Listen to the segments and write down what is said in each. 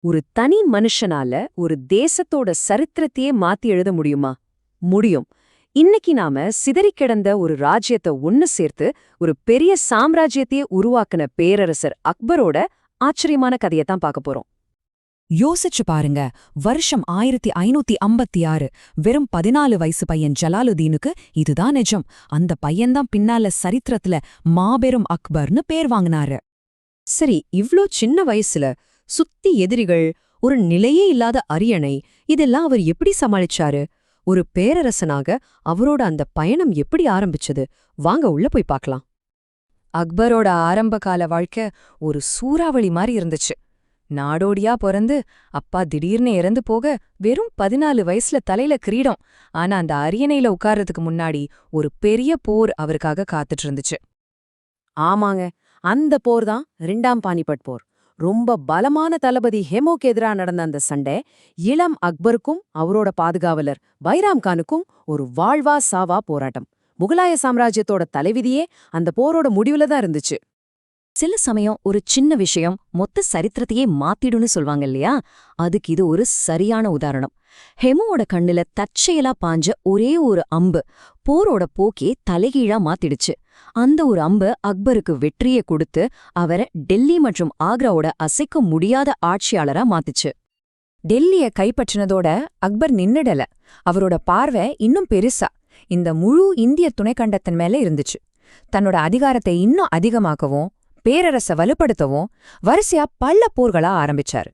ஒரு தனி மனுஷனால ஒரு தேசத்தோட சரித்திரத்தையே மாத்தி எழுத முடியுமா? முடியும். இன்னைக்கு நாம சிதறிக் கிடந்த ஒரு ராஜ்யத்தை ஒன்னு சேர்த்து ஒரு பெரிய சாம்ராஜ்யத்தையே உருவாக்குன பேரரசர் அக்பரோட ஆச்சரியமான கதையத்தான் பார்க்க போறோம். யோசிச்சு பாருங்க. வருஷம் 1556. வெறும் 14 வயசு பையன் ஜலாலுதீனுக்கு இதுதான் நிஜம். அந்த பையன்தான் பின்னால சரித்திரத்துல மாபெரும் அக்பர்னு பேர் வாங்கினாரு. சரி, இவ்ளோ சின்ன வயசுல சுத்தி எதிரிகள், ஒரு நிலையே இல்லாத அரியணை, இதெல்லாம் அவர் எப்படி சமாளிச்சாரு? ஒரு பேரரசனாக அவரோட அந்த பயணம் எப்படி ஆரம்பிச்சது? வாங்க உள்ள போய் பார்க்கலாம். அக்பரோட ஆரம்பகால வாழ்க்கை ஒரு சூறாவளி மாதிரி இருந்துச்சு. நாடோடியா பிறந்து அப்பா திடீர்னு இறந்து போக வெறும் 14 வயசுல தலையில கிரீடம். ஆனா அந்த அரியணையில உட்கார்றதுக்கு முன்னாடி ஒரு பெரிய போர் அவருக்காக காத்துட்டு இருந்துச்சு. ஆமாங்க, அந்த போர் தான் 2ஆம் பானிபட் போர். ரொம்ப பலமான தளபதி ஹெமோக்கு எதிரா நடந்த அந்த சண்டை இளம் அக்பருக்கும் அவரோட பாதுகாவலர் பைராம் கானுக்கும் ஒரு வாழ்வா சாவா போராட்டம். முகலாய சாம்ராஜ்யத்தோட தலைவிதியே அந்த போரோட முடிவுல தான் இருந்துச்சு. சில சமயம் ஒரு சின்ன விஷயம் மொத்த சரித்திரத்தையே மாத்திடுன்னு சொல்வாங்க இல்லையா? அதுக்கு இது ஒரு சரியான உதாரணம். ஹெமோவோட கண்ணுல தற்செயலா பாஞ்ச ஒரே ஒரு அம்பு போரோட போக்கே தலைகீழா மாத்திடுச்சு. அந்த ஒரு அம்பு அக்பருக்கு வெற்றியை கொடுத்து அவரை டெல்லி மற்றும் ஆக்ராவோட அசைக்க முடியாத ஆட்சியாளரா மாத்துச்சு. டெல்லிய கைப்பற்றினதோட அக்பர் நின்னுடல. அவரோட பார்வை இன்னும் பெருசா இந்த முழு இந்திய துணைக்கண்டத்தின் மேல இருந்துச்சு. தன்னோட அதிகாரத்தை இன்னும் அதிகமாக்கவும் பேரரச வலுப்படுத்தவும் வரிசையா பல போர்களா ஆரம்பிச்சாரு.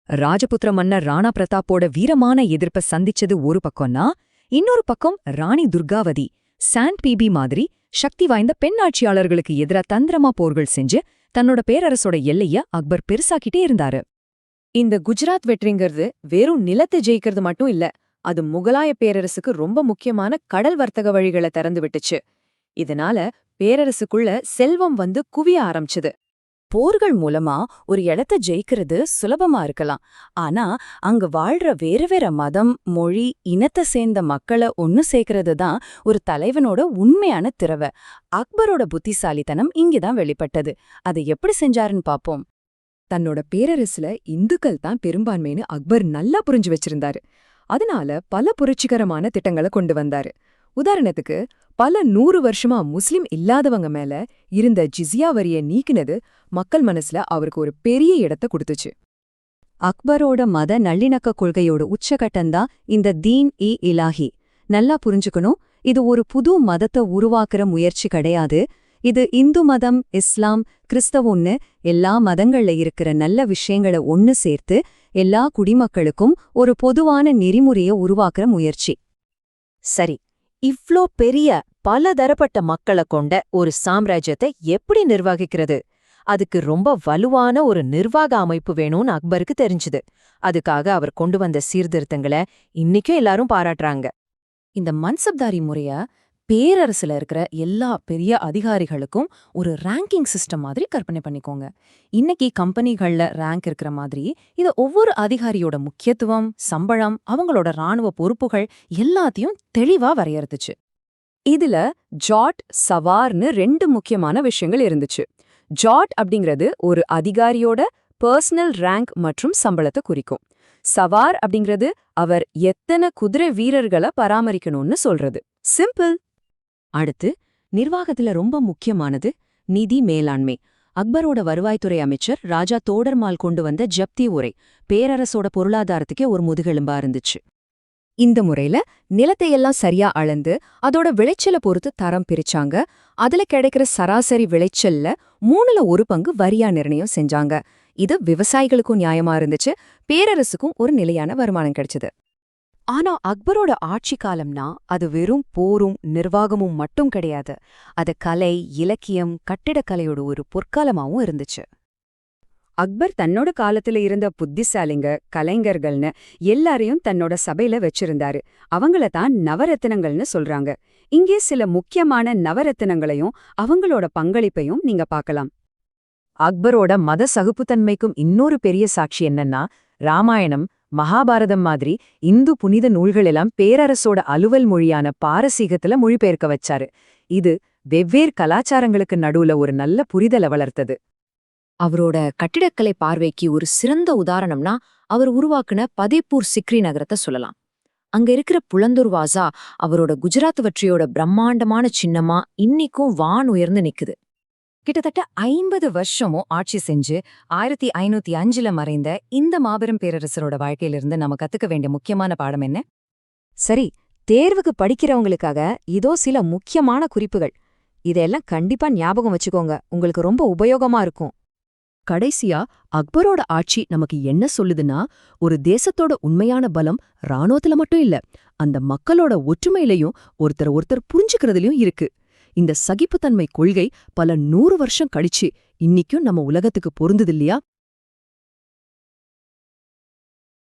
ராஜபுத்திர மன்னர் ராணா பிரதாப்போட வீரமான எதிர்ப்ப சந்திச்சது ஒரு பக்கம்னா, இன்னொரு பக்கம் ராணி துர்காவதி சாண்ட் பிபி மாதிரி சக்தி வாய்ந்த பெண் ஆட்சியாளர்களுக்கு எதிரா தந்திரமா போர்கள் செஞ்சு தன்னோட பேரரசோட எல்லைய அக்பர் பெருசாக்கிட்டே இருந்தாரு. இந்த குஜராத் வெற்றிங்கிறது வெறும் நிலத்தை ஜெயிக்கிறது மட்டும் இல்ல, அது முகலாய பேரரசுக்கு ரொம்ப முக்கியமான கடல் வர்த்தக வழிகளை திறந்து விட்டுச்சு. இதனால பேரரசுக்குள்ள செல்வம் வந்து குவிய ஆரம்பிச்சது. போர்கள் மூலமா ஒரு இடத்த ஜெயிக்கிறது சுலபமா இருக்கலாம். ஆனா அங்க வாழ்ற வேற வேற மதம், மொழி, இனத்தை சேர்ந்த மக்களை ஒன்னு சேர்க்கறது தான் ஒரு தலைவனோட உண்மையான திறவை. அக்பரோட புத்திசாலித்தனம் இங்கதான் வெளிப்பட்டது. அதை எப்படி செஞ்சாருன்னு பாப்போம். தன்னோட பேரரசுல இந்துக்கள் தான் பெரும்பான்மைன்னு அக்பர் நல்லா புரிஞ்சு வச்சிருந்தாரு. அதனால பல புரட்சிகரமான திட்டங்களை கொண்டு வந்தாரு. உதாரணத்துக்கு, பல 100 வருஷமா முஸ்லிம் இல்லாதவங்க மேல இருந்த ஜிஸ்யா வரிய நீக்கினது மக்கள் மனசுல அவருக்கு ஒரு பெரிய இடத்த கொடுத்துச்சு. அக்பரோட மத நல்லிணக்க கொள்கையோட உச்சகட்டம்தான் இந்த தீன்-இ-இலாஹி. நல்லா புரிஞ்சுக்கணும், இது ஒரு புது மதத்தை உருவாக்குற முயற்சி கிடையாது. இது இந்து மதம், இஸ்லாம், கிறிஸ்தவம்னு எல்லா மதங்கள்ல இருக்கிற நல்ல விஷயங்களை ஒன்னு சேர்த்து எல்லா குடிமக்களுக்கும் ஒரு பொதுவான நெறிமுறையை உருவாக்குற முயற்சி. சரி, இவ்ளோ பெரிய பலதரப்பட்ட மக்களை கொண்ட ஒரு சாம்ராஜ்யத்தை எப்படி நிர்வகிக்கிறது? அதுக்கு ரொம்ப வலுவான ஒரு நிர்வாக அமைப்பு வேணும்னு அக்பருக்கு தெரிஞ்சுது. அதுக்காக அவர் கொண்டு வந்த சீர்திருத்தங்களை இன்னைக்கும் எல்லாரும் பாராட்டுறாங்க. இந்த மன்சப்தாரி முறைய பேரரசுல இருக்கிற எல்லா பெரிய அதிகாரிகளுக்கும் ஒரு ரேங்கிங் சிஸ்டம் மாதிரி கற்பனை பண்ணிக்கோங்க. இன்னைக்கு கம்பெனிகள்ல ரேங்க் இருக்கிற மாதிரி இது ஒவ்வொரு அதிகாரியோட முக்கியத்துவம், சம்பளம், அவங்களோட ராணுவ பொறுப்புகள் எல்லாத்தையும் தெளிவா வரையறுத்துச்சு. இதுல ஜாட், சவார்னு 2 முக்கியமான விஷயங்கள் இருந்துச்சு. ஜாட் அப்படிங்கிறது ஒரு அதிகாரியோட பர்சனல் ரேங்க் மற்றும் சம்பளத்தை குறிக்கும். சவார் அப்படிங்கிறது அவர் எத்தனை குதிரை வீரர்களை பராமரிக்கணும்னு சொல்றது. சிம்பிள். அடுத்து, நிர்வாகத்துல ரொம்ப முக்கியமானது நிதி மேலாண்மை. அக்பரோட வருவாய்த்துறை அமைச்சர் ராஜா தோடர்மால் கொண்டு வந்த ஜப்தி உரை பேரரசோட பொருளாதாரத்துக்கே ஒரு முதுகெலும்பா இருந்துச்சு. இந்த முறையில நிலத்தையெல்லாம் சரியா அளந்து அதோட விளைச்சலை பொறுத்து தரம் பிரிச்சாங்க. அதுல கிடைக்கிற சராசரி விளைச்சல்ல 3ல 1 பங்கு வரியா நிர்ணயம் செஞ்சாங்க. இது விவசாயிகளுக்கும் நியாயமா இருந்துச்சு, பேரரசுக்கும் ஒரு நிலையான வருமானம் கிடைச்சது. ஆனா அக்பரோட ஆட்சி காலம்னா அது வெறும் போரும் நிர்வாகமும் மட்டும் கிடையாது. அது கலை, இலக்கியம், கட்டிடக்கலையோட ஒரு பொற்காலமாவும் இருந்துச்சு. அக்பர் தன்னோட காலத்துல இருந்த புத்திசாலிங்க, கலைஞர்கள்னு எல்லாரையும் தன்னோட சபையில வச்சிருந்தாரு. அவங்கள தான் நவரத்தினங்கள்னு சொல்றாங்க. இங்கே சில முக்கியமான நவரத்தினங்களையும் அவங்களோட பங்களிப்பையும் நீங்க பார்க்கலாம். அக்பரோட மத சகிப்புத்தன்மைக்கும் இன்னொரு பெரிய சாட்சி என்னன்னா, ராமாயணம், மகாபாரதம் மாதிரி இந்து புனித நூல்களெல்லாம் பேரரசோட அலுவல் மொழியான பாரசீகத்துல மொழிபெயர்க்க வச்சாரு. இது வெவ்வேறு கலாச்சாரங்களுக்கு நடுவுல ஒரு நல்ல புரிதலை வளர்த்தது. அவரோட கட்டிடக்கலை பார்வைக்கு ஒரு சிறந்த உதாரணம்னா அவர் உருவாக்குன பதேப்பூர் சிக்ரி நகரத்தை சொல்லலாம். அங்க இருக்கிற புலந்துர்வாசா அவரோட குஜராத் வெற்றியோட பிரம்மாண்டமான சின்னமா இன்னிக்கும் வான் உயர்ந்து நிக்குது. கிட்டத்தட்ட 50 வருஷமும் ஆட்சி செஞ்சு 1505 மறைந்த இந்த மாபெரும் பேரரசரோட வாழ்க்கையிலிருந்து நம்ம கத்துக்க வேண்டிய முக்கியமான பாடம் என்ன? சரி, தேர்வுக்கு படிக்கிறவங்களுக்காக இதோ சில முக்கியமான குறிப்புகள். இதெல்லாம் கண்டிப்பா ஞாபகம் வச்சுக்கோங்க, உங்களுக்கு ரொம்ப உபயோகமா இருக்கும். கடைசியா அக்பரோட ஆட்சி நமக்கு என்ன சொல்லுதுன்னா, ஒரு தேசத்தோட உண்மையான பலம் ராணுவத்துல மட்டும் இல்ல, அந்த மக்களோட ஒற்றுமையிலையும் ஒருத்தர் புரிஞ்சுக்கிறதுலயும் இருக்கு. இந்த சகிப்புத்தன்மை கொள்கை பல 100 வருஷம் கழிச்சு இன்னிக்கும் நம்ம உலகத்துக்கு பொருந்துது இல்லையா?